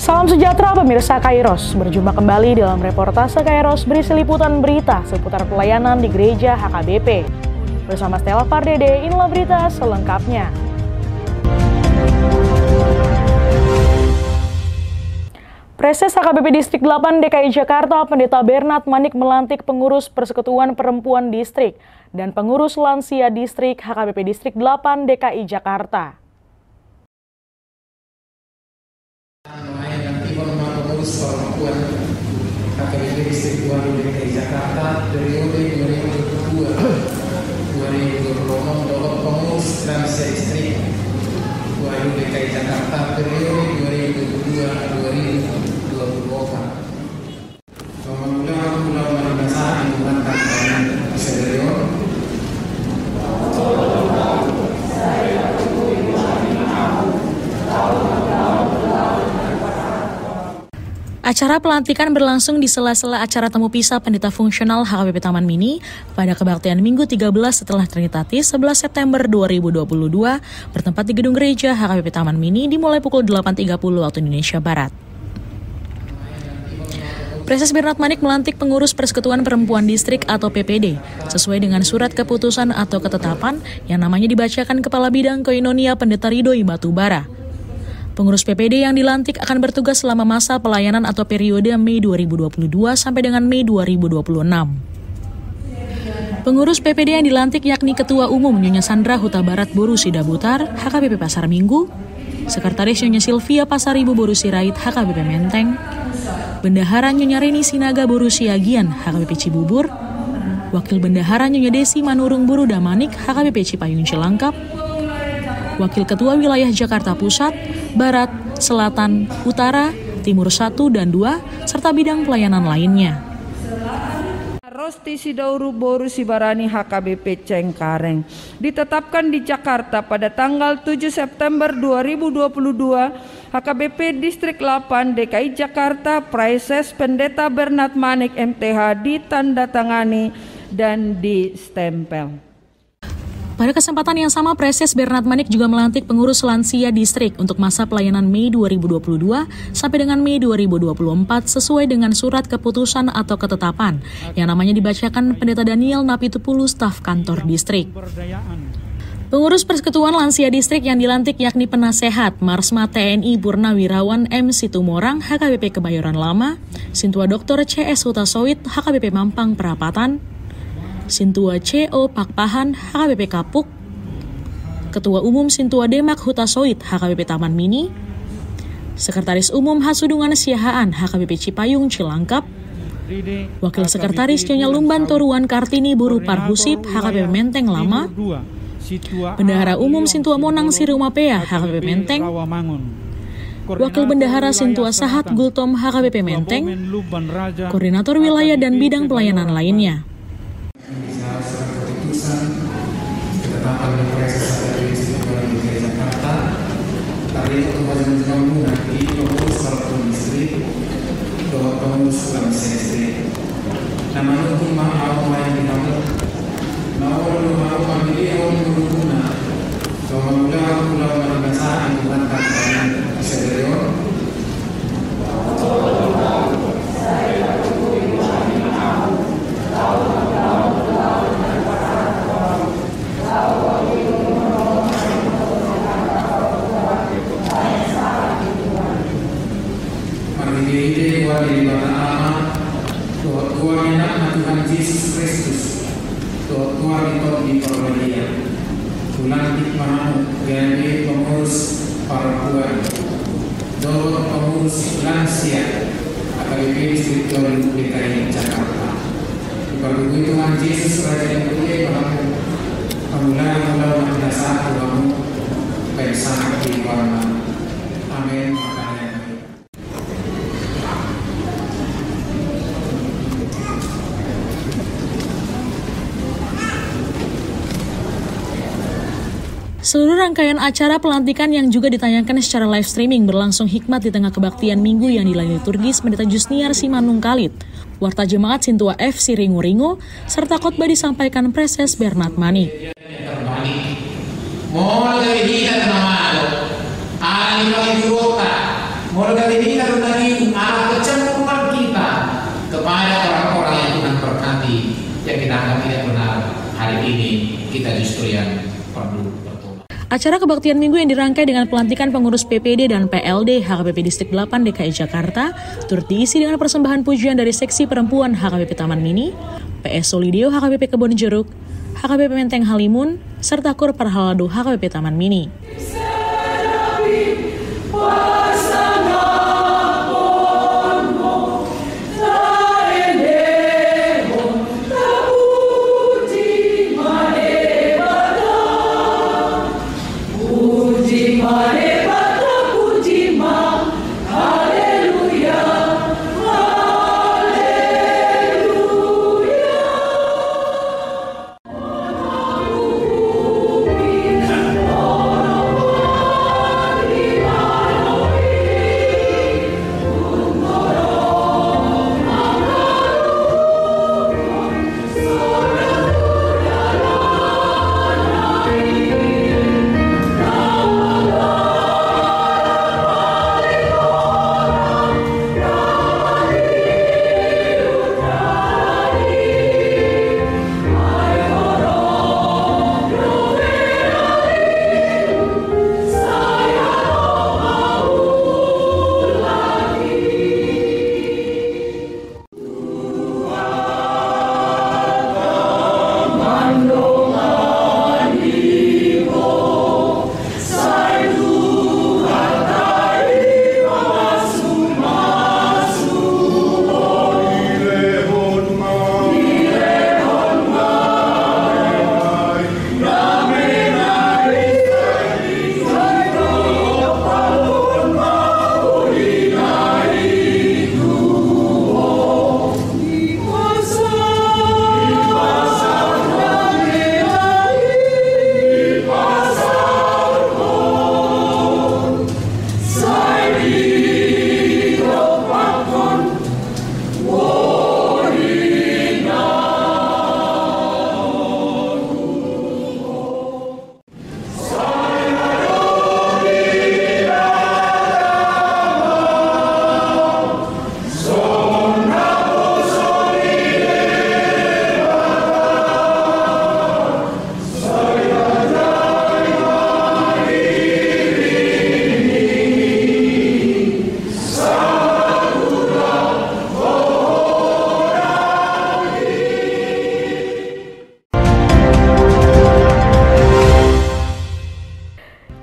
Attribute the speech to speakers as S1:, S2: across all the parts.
S1: Salam sejahtera pemirsa Kairos, berjumpa kembali dalam reportase Kairos berisi liputan berita seputar pelayanan di Gereja HKBP. Bersama Stella Fardede, inilah berita selengkapnya. Preses HKBP Distrik 8 DKI Jakarta, Pendeta Bernard Manik melantik pengurus Persekutuan Perempuan Distrik dan pengurus Lansia Distrik HKBP Distrik 8 DKI Jakarta.
S2: Pengurus Perempuan HKBP Distrik 2 DKI Jakarta periode 2022-2026 dapat pengurus Lansia Distrik 2 DKI Jakarta periode 2022-2024.
S3: Acara pelantikan berlangsung di sela-sela acara temu pisah pendeta fungsional HKBP Taman Mini pada kebaktian Minggu 13 setelah Trinitatis 11 September 2022 bertempat di gedung gereja HKBP Taman Mini dimulai pukul 8.30 waktu Indonesia Barat. Preses Bernard Manik melantik pengurus Persekutuan Perempuan Distrik atau PPD sesuai dengan surat keputusan atau ketetapan yang namanya dibacakan Kepala Bidang Koinonia Pendeta Ridhoi Batubara. Pengurus PPD yang dilantik akan bertugas selama masa pelayanan atau periode Mei 2022 sampai dengan Mei 2026. Pengurus PPD yang dilantik yakni Ketua Umum Nyonya Sandra Huta Barat Boru Sidabutar, HKBP Pasar Minggu, Sekretaris Nyonya Silvia Pasaribu Boru Sirait, HKBP Menteng, Bendahara Nyonya Reni Sinaga Boru Siagian, HKBP Cibubur, Wakil Bendahara Nyonya Desi Manurung Boru Damanik, HKBP Cipayung Cilangkap, Wakil Ketua Wilayah Jakarta Pusat, Barat, Selatan, Utara, Timur 1 dan 2, serta bidang pelayanan lainnya.
S4: Rosti Sidauru Boru Sibarani HKBP Cengkareng ditetapkan di Jakarta pada tanggal 7 September 2022. HKBP Distrik 8 DKI Jakarta Preses Pendeta Bernard Manik MTH ditandatangani dan distempel.
S3: Pada kesempatan yang sama, Preses Bernard Manik juga melantik pengurus Lansia Distrik untuk masa pelayanan Mei 2022 sampai dengan Mei 2024 sesuai dengan surat keputusan atau ketetapan yang namanya dibacakan Pendeta Daniel Napitupulu, staf kantor distrik. Pengurus Persekutuan Lansia Distrik yang dilantik yakni Penasehat Marsma TNI Purnawirawan M. Situmorang, HKBP Kebayoran Lama, Sintua Dr. CS Hutasoit, HKBP Mampang Perapatan, Sintua CO Pakpahan, HKBP Kapuk, Ketua Umum Sintua Demak Hutasoit, HKBP Taman Mini, Sekretaris Umum Hasudungan Siahaan, HKBP Cipayung Cilangkap, Wakil Sekretaris Nyonya Lumban Toruan Kartini Buru Parhusip, HKBP Menteng Lama, Bendahara Umum Sintua Monang Sirumapea, HKBP Menteng, Wakil Bendahara Sintua Sahat Gultom, HKBP Menteng, Koordinator Wilayah dan Bidang Pelayanan lainnya.
S2: Ketetapan dan Preses HKBP Distrik 2 DKI Jakarta hari ini untuk nanti pengurus Perempuan Distrik dan pengurus Lansia Distrik. Nama itu mau main di kamu, mau pamili awal berguna, kalau pulau menegaskan bukan kalian sederior. Ide dari Bapak Tuhan anak Tuhan Yesus Kristus, Tuhan itu di Perwadia, Tulantik Manau, GMB pengurus perempuan, pengurus Lansia, HKBP Distrik 2 DKI Jakarta. Diperlui Tuhan Yesus Raja yang Mulia Pengulangan dasar Tuhanmu, bersama di warna. Amin.
S3: Seluruh rangkaian acara pelantikan yang juga ditayangkan secara live streaming berlangsung hikmat di tengah kebaktian minggu yang dilayani liturgis Pendeta Jusniar Simanung Kalit, Warta Jemaat Sintua F. Siringo-Ringo, serta khotbah disampaikan Preses Bernard Manik.
S2: Mulai dari ini lalu lagi arah kecenderungan kita kepada orang-orang yang Tuhan berkati, yang kita anggap tidak benar, hari ini kita justru yang perlu bertobat.
S3: Acara kebaktian minggu yang dirangkai dengan pelantikan pengurus PPD dan PLD HKBP Distrik 8 DKI Jakarta turut diisi dengan persembahan pujian dari Seksi Perempuan HKBP Taman Mini, PS Solidio HKBP Kebon Jeruk, HKBP Menteng Halimun, serta Kur Parhalado HKBP Taman Mini.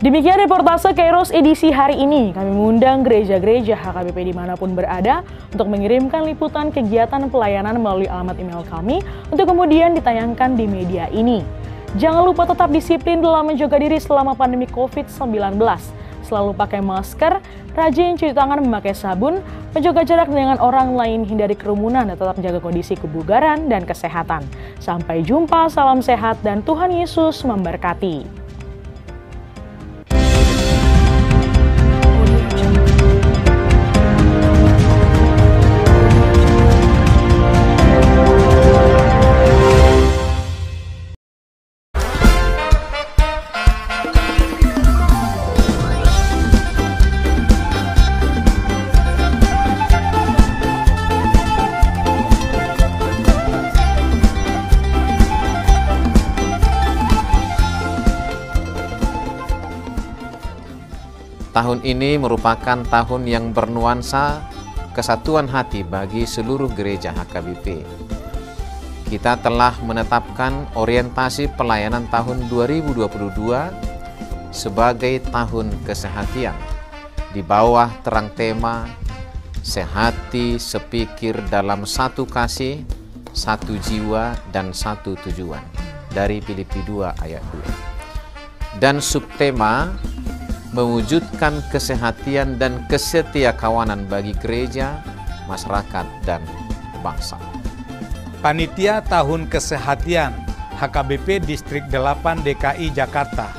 S1: Demikian reportase Kairos edisi hari ini. Kami mengundang gereja-gereja HKBP dimanapun berada untuk mengirimkan liputan kegiatan pelayanan melalui alamat email kami untuk kemudian ditayangkan di media ini. Jangan lupa tetap disiplin dalam menjaga diri selama pandemi COVID-19. Selalu pakai masker, rajin cuci tangan memakai sabun, menjaga jarak dengan orang lain, hindari kerumunan, dan tetap jaga kondisi kebugaran dan kesehatan. Sampai jumpa, salam sehat, dan Tuhan Yesus memberkati.
S5: Tahun ini merupakan tahun yang bernuansa kesatuan hati bagi seluruh gereja HKBP. Kita telah menetapkan orientasi pelayanan tahun 2022 sebagai tahun kesehatian di bawah terang tema sehati sepikir dalam satu kasih, satu jiwa, dan satu tujuan dari Filipi 2 ayat 2. Dan subtema mewujudkan kesehatian dan kesetiakawanan bagi gereja, masyarakat, dan bangsa.
S6: Panitia Tahun Kesehatian HKBP Distrik 8 DKI Jakarta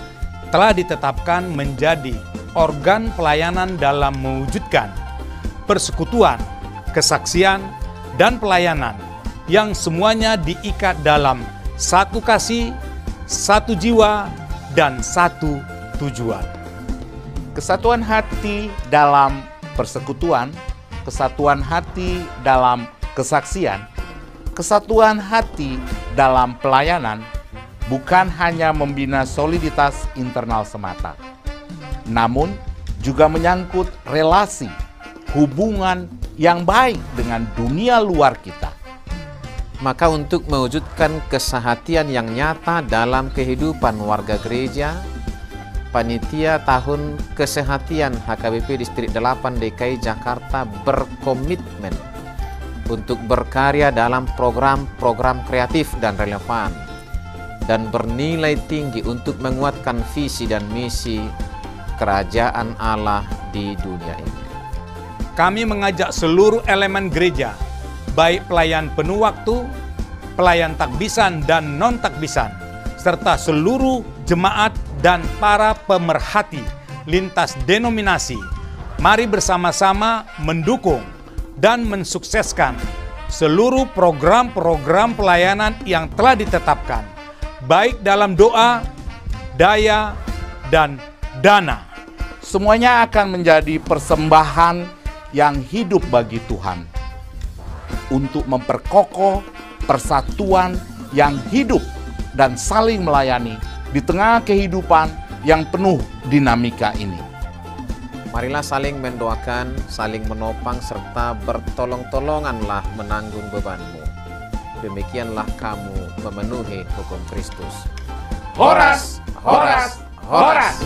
S6: telah ditetapkan menjadi organ pelayanan dalam mewujudkan persekutuan, kesaksian, dan pelayanan yang semuanya diikat dalam satu kasih, satu jiwa, dan satu tujuan.
S7: Kesatuan hati dalam persekutuan, kesatuan hati dalam kesaksian, kesatuan hati dalam pelayanan, bukan hanya membina soliditas internal semata, namun juga menyangkut relasi, hubungan yang baik dengan dunia luar kita.
S5: Maka untuk mewujudkan kesehatian yang nyata dalam kehidupan warga gereja, Panitia Tahun Kesehatian HKBP Distrik 8 DKI Jakarta berkomitmen untuk berkarya dalam program-program kreatif dan relevan, dan bernilai tinggi untuk menguatkan visi dan misi Kerajaan Allah di dunia ini.
S6: Kami mengajak seluruh elemen gereja, baik pelayan penuh waktu, pelayan takbisan dan non-takbisan, serta seluruh jemaat dan para pemerhati lintas denominasi, mari bersama-sama mendukung dan mensukseskan seluruh program-program pelayanan yang telah ditetapkan, baik dalam doa, daya, dan dana.
S7: Semuanya akan menjadi persembahan yang hidup bagi Tuhan untuk memperkokoh persatuan yang hidup dan saling melayani di tengah kehidupan yang penuh dinamika ini.
S5: Marilah saling mendoakan, saling menopang, serta bertolong-tolonganlah menanggung bebanmu. Demikianlah kamu memenuhi hukum Kristus.
S7: Horas, horas, horas.